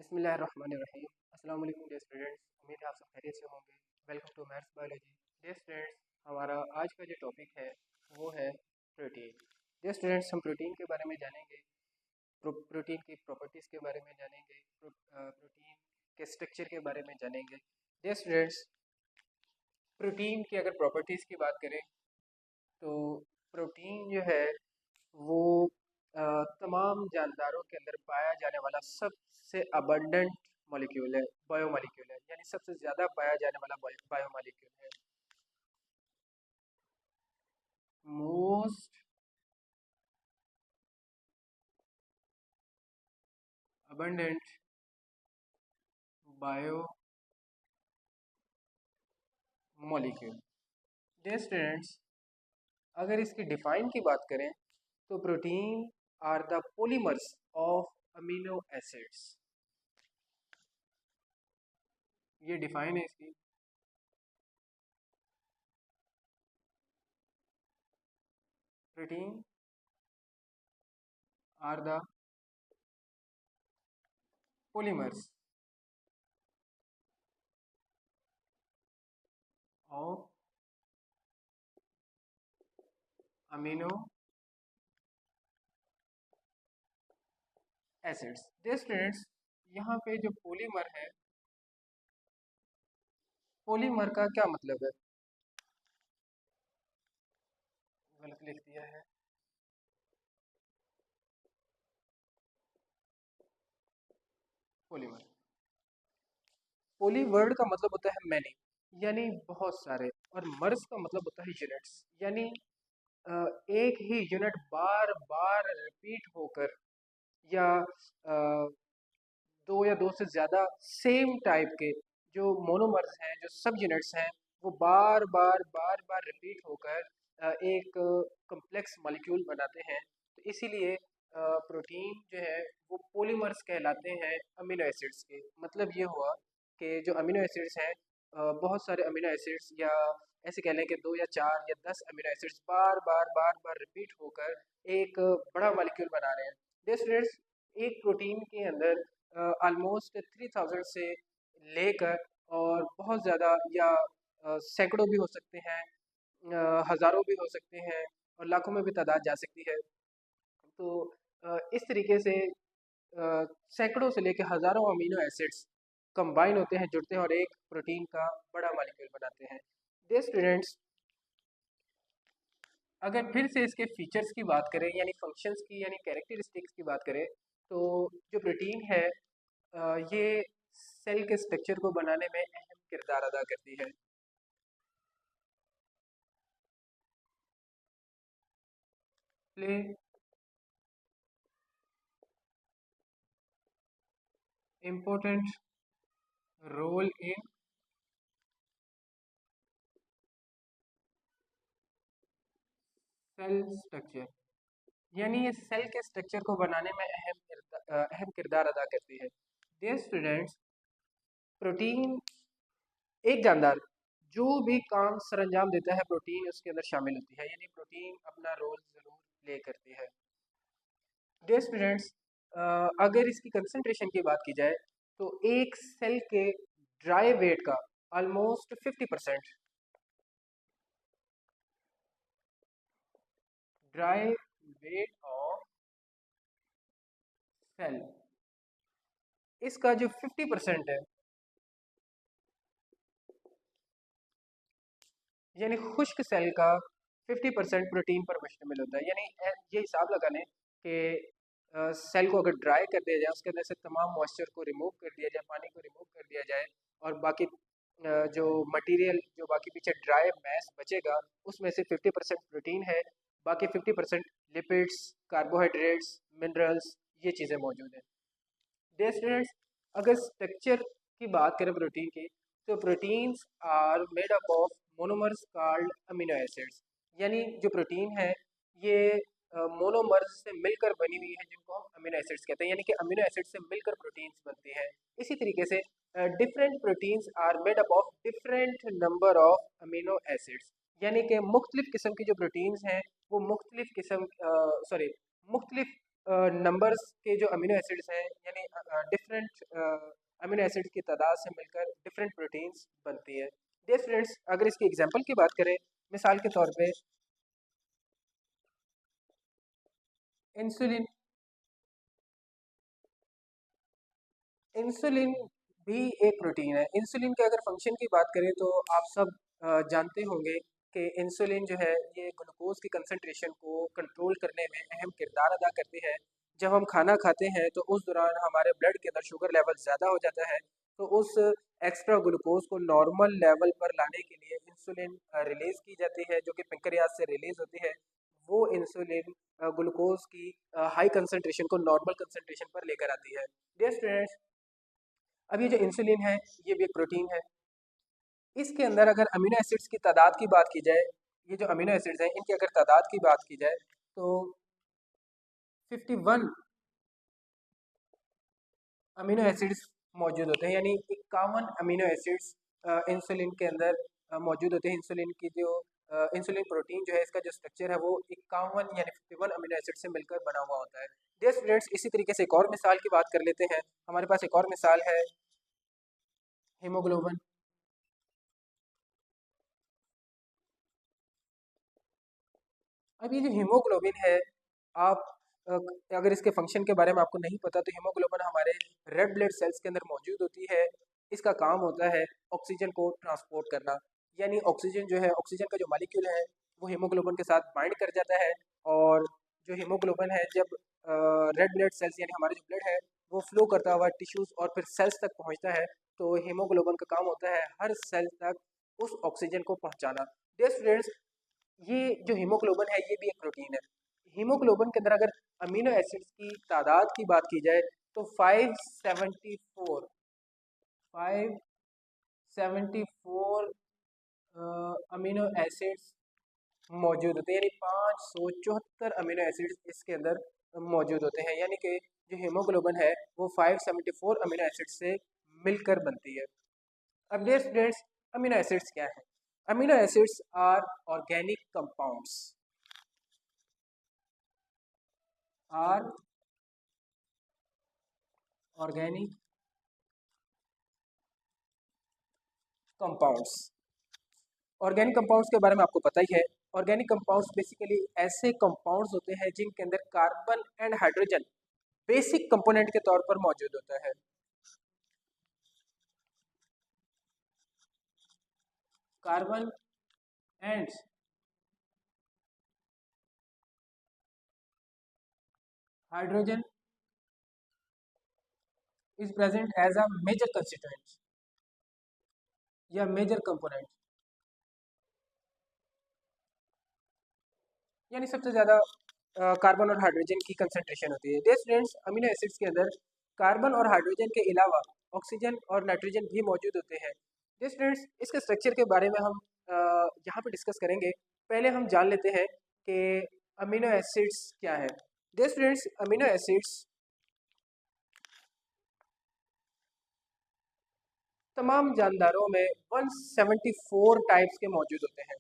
बिस्मिल्लाहिर्रहमानिर्रहीम। अस्सलाम वालेकुम डियर स्टूडेंट्स, उम्मीद है आप सब खैरियत से होंगे। Welcome to maths biology. Dear students, हमारा आज का जो टॉपिक है वो है प्रोटीन। डियर स्टूडेंट्स, हम प्रोटीन के बारे में जानेंगे, प्रोटीन की प्रॉपर्टीज़ के बारे में जानेंगे, प्रोटीन के स्ट्रक्चर के बारे में जानेंगे। डियर स्टूडेंट्स, प्रोटीन की अगर प्रॉपर्टीज़ की बात करें तो प्रोटीन जो है वो तमाम जानदारों के अंदर पाया जाने वाला सबसे अबंडेंट मॉलिक्यूल है, बायोमॉलिक्यूल है, यानी सबसे ज़्यादा पाया जाने वाला बायोमॉलिक्यूल है। Most abundant biomolecule. Dear students, अगर इसकी डिफाइन की बात करें तो protein are the polymers of amino acids. ये डिफाइन है इसकी। Protein are the polymers of amino acids. Dear students, यहाँ पे जो पॉलीमर है, पॉलीमर का क्या मतलब है? गलत लिख दिया है। पॉलीमर, पॉली वर्ड का मतलब होता है मैनी, यानी बहुत सारे, और मर्स का मतलब होता है यूनिट्स, यानी एक ही यूनिट बार बार रिपीट होकर, या दो या दो से ज़्यादा सेम टाइप के जो मोनोमर्स हैं, जो सब यूनिट्स हैं, वो बार बार रिपीट होकर एक कम्प्लेक्स मॉलिक्यूल बनाते हैं। तो इसीलिए प्रोटीन जो है वो पॉलीमर्स कहलाते हैं अमीनो एसिड्स के। मतलब ये हुआ कि जो अमीनो एसिड्स हैं, बहुत सारे अमीनो एसिड्स, या ऐसे कह लें कि 2 या 4 या 10 अमीनो एसिड्स बार बार रिपीट होकर एक बड़ा मॉलिक्यूल बना रहे हैं। दिस एक प्रोटीन के अंदर ऑलमोस्ट 3000 से लेकर और बहुत ज़्यादा, या सैकड़ों भी हो सकते हैं, हज़ारों भी हो सकते हैं, और लाखों में भी तादाद जा सकती है। तो इस तरीके से सैकड़ों से लेकर हज़ारों अमीनो एसिड्स कंबाइन होते हैं, जुड़ते हैं, और एक प्रोटीन का बड़ा मॉलिक्यूल बनाते हैं। डियर स्टूडेंट्स, अगर फिर से इसके फीचर्स की बात करें, यानी फंक्शंस की, यानी कैरेक्टरिस्टिक्स की बात करें, तो जो प्रोटीन है ये सेल के स्ट्रक्चर को बनाने में अहम किरदार अदा करती है। Play important role in cell structure, यानी ये सेल के स्ट्रक्चर को बनाने में अहम किरदार अदा करती है। डियर स्टूडेंट्स, प्रोटीन, एक जानदार जो भी काम सरंजाम देता है प्रोटीन उसके अंदर शामिल होती है, यानी प्रोटीन अपना रोल ज़रूर प्ले करती है। डियर स्टूडेंट्स, अगर इसकी कंसंट्रेशन की बात की जाए तो एक सेल के ड्राई वेट का almost 50%, dry weight of cell, इसका जो 50% है, यानी खुश्क सेल का 50% प्रोटीन पर मुश्तमिल होता है। यानी ये हिसाब लगा लें कि सेल को अगर ड्राई कर दिया जाए, उसके अंदर से तमाम मॉइस्चर को रिमूव कर दिया जाए, पानी को रिमूव कर दिया जाए, और बाकी जो मटेरियल, जो बाकी पीछे ड्राई मैस बचेगा, उसमें से 50% प्रोटीन है, बाकी 50% लिपिड्स, कार्बोहाइड्रेट्स, मिनरल्स, ये चीज़ें मौजूद हैं। डियर स्टूडेंट्स, अगर स्ट्रक्चर की बात करें प्रोटीन की, तो proteins are made up of monomers called amino acids, यानी जो प्रोटीन है ये मोनोमर्स से मिलकर बनी हुई है, जिनको हम अमीनो एसिड्स कहते हैं, यानी कि अमीनो एसिड से मिलकर प्रोटीन्स बनती हैं। इसी तरीके से different proteins are made up of different number of amino acids, यानी कि मुख्तलिफ किस्म की जो प्रोटीन्स हैं वो मुख्तलिफ किस्म, सॉरी, मुख्तलिफ नंबर्स के जो अमीनो एसिड्स हैं, यानी डिफरेंट अमीनो एसिड की तादाद से मिलकर डिफरेंट प्रोटीन्स बनती है। डियर स्टूडेंट्स, अगर इसकी एग्जांपल की बात करें, मिसाल के तौर पे इंसुलिन। इंसुलिन भी एक प्रोटीन है। इंसुलिन के अगर फंक्शन की बात करें तो आप सब जानते होंगे कि इंसुलिन जो है ये ग्लूकोज की कंसंट्रेशन को कंट्रोल करने में अहम किरदार अदा करती है। जब हम खाना खाते हैं तो उस दौरान हमारे ब्लड के अंदर शुगर लेवल ज़्यादा हो जाता है, तो उस एक्स्ट्रा ग्लूकोज को नॉर्मल लेवल पर लाने के लिए इंसुलिन रिलीज़ की जाती है, जो कि पेंक्रियाज से रिलीज़ होती है। वो इंसुलिन ग्लूकोज की हाई कंसंट्रेशन को नॉर्मल कंसंट्रेशन पर लेकर आती है। डियर स्टूडेंट्स, अब ये जो इंसुलिन है ये भी एक प्रोटीन है। इसके अंदर अगर अमीनो एसिड्स की तादाद की बात की जाए, ये जो अमीनो एसिड्स हैं इनकी अगर तादाद की बात की जाए तो 51 अमीनो एसिड्स मौजूद होते हैं, यानी 51 अमीनो एसिड्स इंसुलिन के अंदर मौजूद होते हैं। इंसुलिन की जो इंसुलिन प्रोटीन जो है इसका जो स्ट्रक्चर है वो 51 यानी 51 अमीनो एसिड से मिलकर बना हुआ होता है। डियर स्टूडेंट्स, इसी तरीके से एक और मिसाल की बात कर लेते हैं। हमारे पास एक और मिसाल है हीमोग्लोबिन। अब ये जो हीमोग्लोबिन है, आप अ, अगर इसके फंक्शन के बारे में आपको नहीं पता तो हीमोग्लोबिन हमारे रेड ब्लड सेल्स के अंदर मौजूद होती है। इसका काम होता है ऑक्सीजन को ट्रांसपोर्ट करना, यानी ऑक्सीजन जो है, ऑक्सीजन का जो मॉलिक्यूल है वो हीमोग्लोबिन के साथ बाइंड कर जाता है, और जो हीमोग्लोबिन है जब रेड ब्लड सेल्स यानी हमारे जो ब्लड है वो फ्लो करता हुआ टिश्यूज और फिर सेल्स तक पहुंचता है, तो हीमोग्लोबिन का काम होता है हर सेल तक उस ऑक्सीजन को पहुंचाना। डियर स्टूडेंट्स, ये जो हीमोग्लोबिन है ये भी एक प्रोटीन है। हीमोग्लोबिन के अंदर अगर अमीनो एसिड्स की तादाद की बात की जाए तो 574 574 अमीनो एसिड्स मौजूद होते हैं, यानी 574 अमीनो एसिड्स इसके अंदर मौजूद होते हैं, यानी कि जो हीमोग्लोबिन है वो 574 अमीनो एसिड्स से मिलकर बनती है। अब डियर स्टूडेंट्स, अमीनो एसिड्स क्या है? Amino acids are organic compounds, are organic compounds. Organic compounds के बारे में आपको पता ही है। ऑर्गेनिक कंपाउंड्स बेसिकली ऐसे कंपाउंड्स होते हैं जिनके अंदर carbon and hydrogen basic component के तौर पर मौजूद होता है। Carbon and hydrogen is present as a major constituent या मेजर कंपोनेंट, यानी सबसे ज़्यादा कार्बन और हाइड्रोजन की कंसंट्रेशन होती है। डियर स्टूडेंट्स, अमीनो एसिड्स के अंदर कार्बन और हाइड्रोजन के अलावा ऑक्सीजन और नाइट्रोजन भी मौजूद होते हैं। डियर स्टूडेंट्स, इसके स्ट्रक्चर के बारे में हम यहाँ पे डिस्कस करेंगे। पहले हम जान लेते हैं कि अमीनो एसिड्स क्या है। डियर स्टूडेंट्स, अमीनो एसिड्स तमाम जानदारों में 174 टाइप्स के मौजूद होते हैं।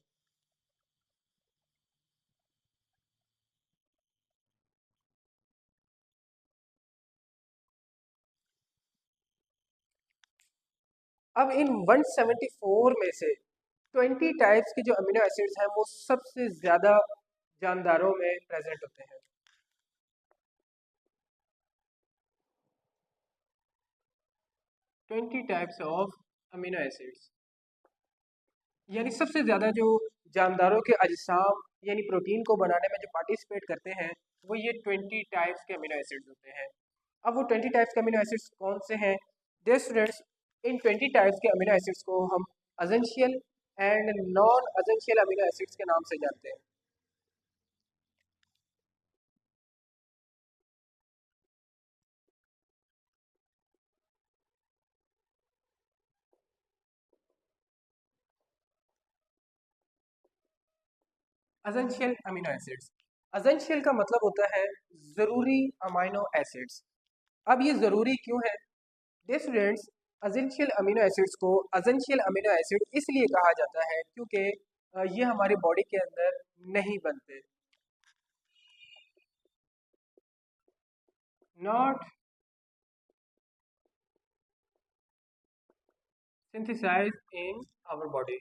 अब इन 174 में से 20 टाइप्स के जो अमीनो एसिड्स हैं वो सबसे ज़्यादा जानदारों में प्रेजेंट होते हैं। 20 टाइप्स ऑफ अमीनो एसिड्स, यानी सबसे ज़्यादा जो जानदारों के अजसाम यानी प्रोटीन को बनाने में जो पार्टिसिपेट करते हैं वो ये 20 टाइप्स के अमीनो एसिड्स होते हैं। अब वो 20 टाइप्स के अमीनो एसिड्स कौन से हैं? डियर स्टूडेंट्स, इन 20 टाइप्स के अमीनो एसिड्स को हम essential and non essential amino acids के नाम से जानते हैं। असेंशियल अमीनो एसिड्स, असेंशियल का मतलब होता है ज़रूरी अमीनो एसिड्स। अब ये ज़रूरी क्यों है? Dear students, essential amino acids को असेंशियल अमीनो एसिड इसलिए कहा जाता है क्योंकि ये हमारी बॉडी के अंदर नहीं बनते। not synthesized in our body।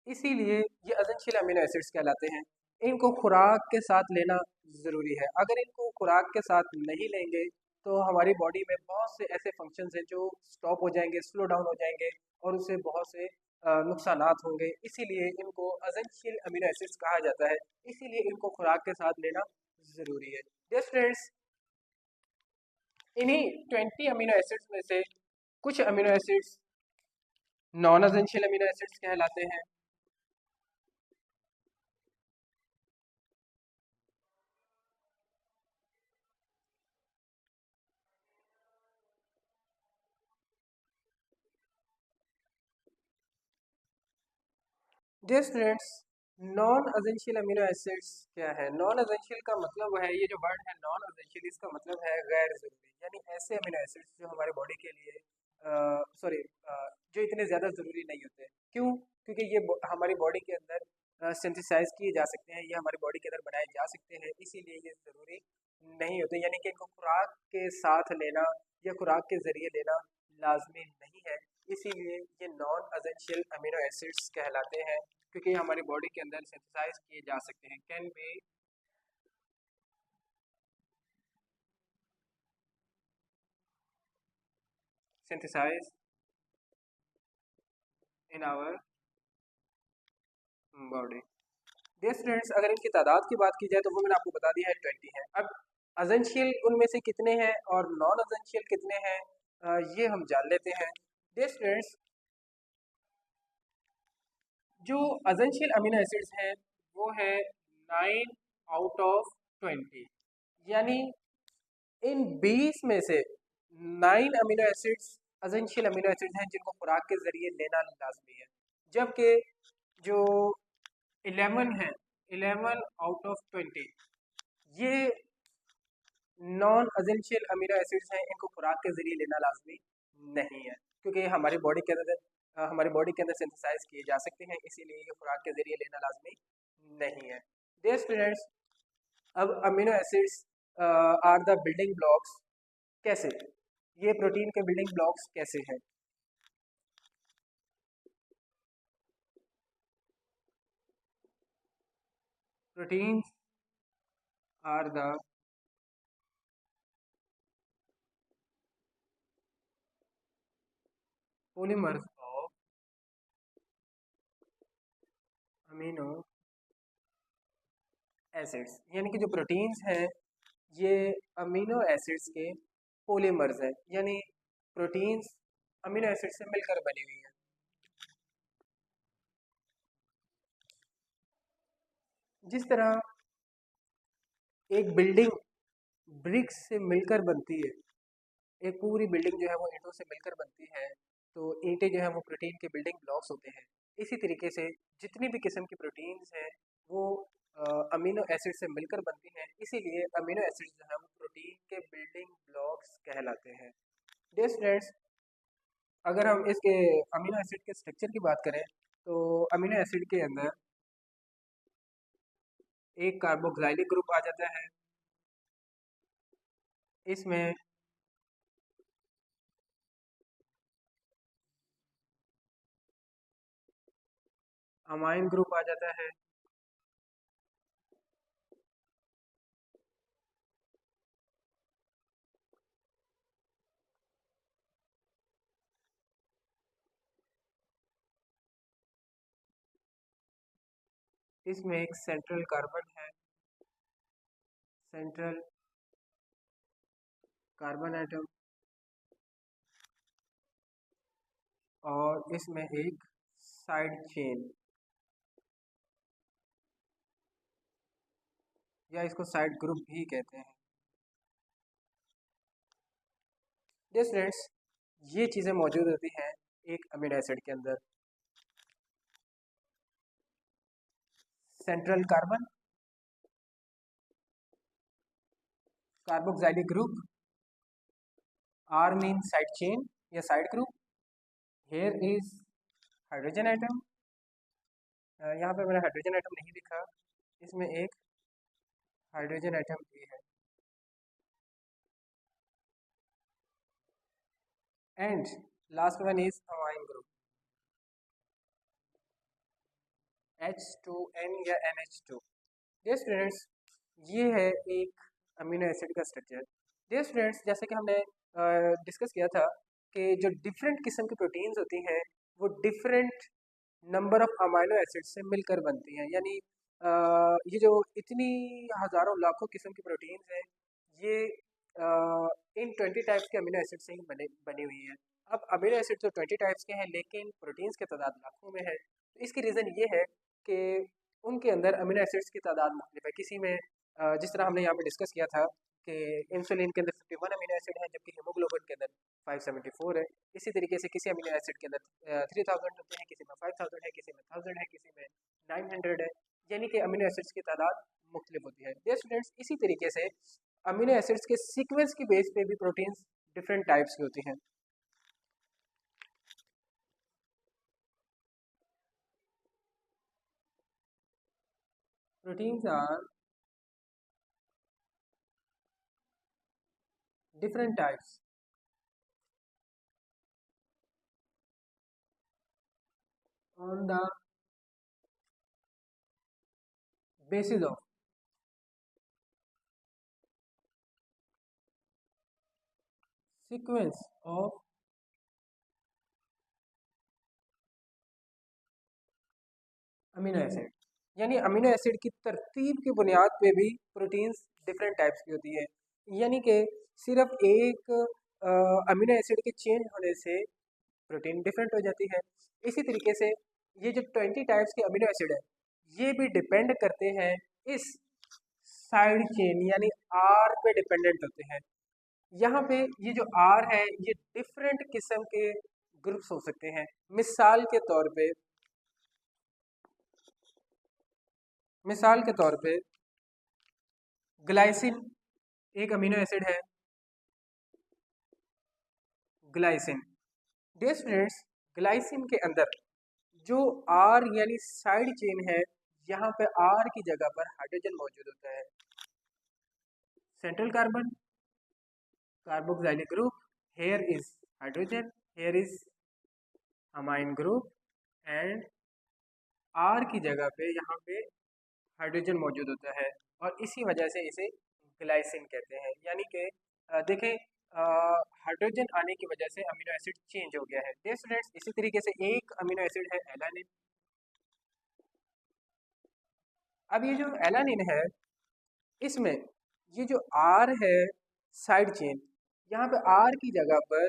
इसीलिए ये एसेंशियल अमीनो एसिड्स कहलाते हैं। इनको खुराक के साथ लेना ज़रूरी है। अगर इनको खुराक के साथ नहीं लेंगे तो हमारी बॉडी में बहुत से ऐसे फंक्शंस हैं जो स्टॉप हो जाएंगे, स्लो डाउन हो जाएंगे और उससे बहुत से नुकसानात होंगे। इसीलिए इनको एसेंशियल अमीनो एसिड्स कहा जाता है। इसीलिए इनको खुराक के साथ लेना ज़रूरी है। डियर फ्रेंड्स, इन्हीं 20 अमीनो एसिड्स में से कुछ amino acids non essential amino acids कहलाते हैं। Dear students, non essential amino acids क्या है? नॉन एसेंशियल का मतलब है, ये जो वर्ड है नॉन एसेंशियल, इसका मतलब है गैर ज़रूरी, यानी ऐसे अमीनो एसिड्स जो हमारे बॉडी के लिए सॉरी जो इतने ज़्यादा ज़रूरी नहीं होते। क्यों? क्योंकि ये हमारी बॉडी के अंदर सिंथेसाइज किए जा सकते हैं, ये हमारी बॉडी के अंदर बनाए जा सकते हैं, इसीलिए ये ज़रूरी नहीं होते, यानी कि इनको खुराक के साथ लेना या खुराक के ज़रिए लेना लाजमी नहीं है। इसीलिए ये नॉन एसेंशियल अमीनो एसिड्स कहलाते हैं, क्योंकि हमारी बॉडी के अंदर सिंथेसाइज किए जा सकते हैं, can be synthesize in our body. Dear students, अगर इनकी तादाद की बात की जाए तो वो मैंने आपको बता दिया है 20 है। अब एसेंशियल उनमें से कितने हैं और नॉन एसेंशियल कितने हैं, ये हम जान लेते हैं। डियर स्टूडेंट्स, जो एसेंशियल अमीनो एसिड्स हैं वो है 9 आउट ऑफ 20, यानी इन 20 में से 9 amino acids essential amino acids हैं जिनको खुराक के ज़रिए लेना लाजमी है, जबकि जो 11 है, 11 आउट ऑफ 20 ये नॉन एसेंशियल अमीनो एसिड्स हैं, इनको खुराक के ज़रिए लेना लाजमी नहीं है, क्योंकि हमारी बॉडी के अंदर सिंथेसाइज किए जा सकते हैं, इसीलिए ये खुराक के ज़रिए लेना लाजमी नहीं है। डियर स्टूडेंट्स, अब amino acids are the building blocks. कैसे? ये प्रोटीन के बिल्डिंग ब्लॉक्स कैसे हैं? Proteins are the polymers of amino acids, यानी कि जो प्रोटीन्स हैं ये अमीनो एसिड्स के पॉलीमर्स हैं, यानी प्रोटीन्स अमीनो एसिड से मिलकर बनी हुई हैं। जिस तरह एक बिल्डिंग ब्रिक्स से मिलकर बनती है, एक पूरी बिल्डिंग जो है वो ईंटों से मिलकर बनती है, तो ईंटें जो है वो प्रोटीन के बिल्डिंग ब्लॉक्स होते हैं। इसी तरीके से जितनी भी किस्म की प्रोटीन्स हैं वो अमीनो एसिड से मिलकर बनती हैं, इसीलिए अमीनो एसिड्स जो है वो प्रोटीन के बिल्डिंग ब्लॉक्स कहलाते हैं। डियर स्टूडेंट्स, अगर हम इसके अमीनो एसिड के स्ट्रक्चर की बात करें तो अमीनो एसिड के अंदर एक कार्बोक्सिलिक ग्रुप आ जाता है, इसमें अमाइन ग्रुप आ जाता है, इसमें एक सेंट्रल कार्बन है, सेंट्रल कार्बन एटम, और इसमें एक साइड चेन या इसको साइड ग्रुप भी कहते हैं। डियर फ्रेंड्स, ये चीज़ें मौजूद होती हैं एक अमीनो एसिड के अंदर। Central carbon, carboxylic group, R mean side chain या side group, here is hydrogen atom, यहाँ पे मैंने हाइड्रोजन एटम नहीं लिखा, इसमें एक हाइड्रोजन एटम ए है, and last one is amine group H2N या NH2। डियर स्टूडेंट्स, ये है एक अमीनो एसिड का स्ट्रक्चर। डियर स्टूडेंट्स, जैसे कि हमने डिस्कस किया था कि जो डिफरेंट किस्म की प्रोटीन्स होती हैं वो different number of amino acid से मिलकर बनती हैं। यानी ये जो इतनी हज़ारों लाखों किस्म की प्रोटीन्स हैं, ये इन 20 टाइप्स के अमीनो एसिड से ही बनी हुई है। अब अमीनो एसिड तो 20 टाइप्स के हैं, लेकिन प्रोटीन्स की तादाद लाखों में है। तो इसकी रीज़न ये है कि उनके अंदर अमीनो एसिड्स की तादाद मुख्तलिफ है। किसी में जिस तरह हमने यहाँ पे डिस्कस किया था कि इंसुलिन के अंदर 51 अमीनो एसिड है, जबकि हीमोग्लोबिन के अंदर 574 है। इसी तरीके से किसी अमीनो एसिड के अंदर 3000 होते हैं, किसी में 5000 है, किसी में 1000 है, किसी में 900 है। यानी कि अमीनो एसिड्स की तादाद मुख्तलिफ होती है। डियर स्टूडेंट्स, इसी तरीके से अमीनो एसिड्स के सीक्वेंस की बेस पे भी प्रोटीन्स डिफरेंट टाइप्स की होती हैं। Proteins are different types on the basis of sequence of amino acid. यानी अमीनो एसिड की तरतीब की बुनियाद पे भी प्रोटीन्स डिफरेंट टाइप्स की होती है। यानी कि सिर्फ एक अमीनो एसिड के चेंज होने से प्रोटीन डिफरेंट हो जाती है। इसी तरीके से ये जो 20 टाइप्स के अमीनो एसिड है, ये भी डिपेंड करते हैं इस साइड चेन यानी आर पे डिपेंडेंट होते हैं। यहाँ पे ये जो आर है, ये डिफरेंट किस्म के ग्रुप्स हो सकते हैं। मिसाल के तौर पे ग्लाइसिन एक अमीनो एसिड है, ग्लाइसिन। डियर स्टूडेंट्स, ग्लाइसिन के अंदर जो आर यानी साइड चेन है, यहाँ पे आर की जगह पर हाइड्रोजन मौजूद होता है। Central carbon, carboxylic group, here is hydrogen, here is amine group, and R की जगह पे यहाँ पे हाइड्रोजन मौजूद होता है, और इसी वजह से इसे ग्लाइसिन कहते हैं। यानी कि देखें, हाइड्रोजन आने की वजह से अमीनो एसिड चेंज हो गया है। डियर स्टूडेंट्स, इसी तरीके से एक अमीनो एसिड है एलानिन। अब ये जो एलानिन है, इसमें ये जो आर है साइड चेन, यहाँ पे आर की जगह पर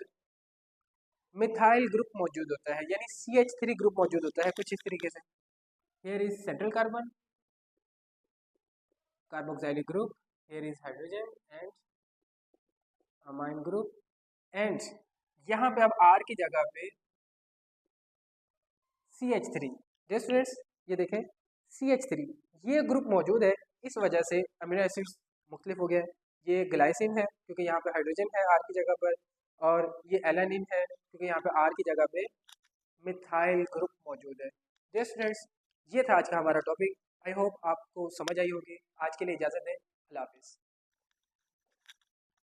मिथाइल ग्रुप मौजूद होता है, यानी CH3 ग्रुप मौजूद होता है कुछ इस तरीके से। Here is central carbon, carboxylic group, here is hydrogen and amine group, and यहाँ पे अब आर की जगह पे CH3। स्टूडेंट्स, ये देखें CH3 ये ग्रुप मौजूद है, इस वजह से अमीनो एसिड्स मुख्तलिफ हो गया। ये ग्लाइसिन है क्योंकि यहाँ पे हाइड्रोजन है आर की जगह पर, और ये एलानिन है क्योंकि यहाँ पे आर की जगह पे मिथाइल ग्रुप मौजूद है। डियर स्टूडेंट्स, ये था आज का हमारा टॉपिक। आई होप आपको समझ आई होगी। आज के लिए इजाज़त दें। अल्लाह हाफिज़।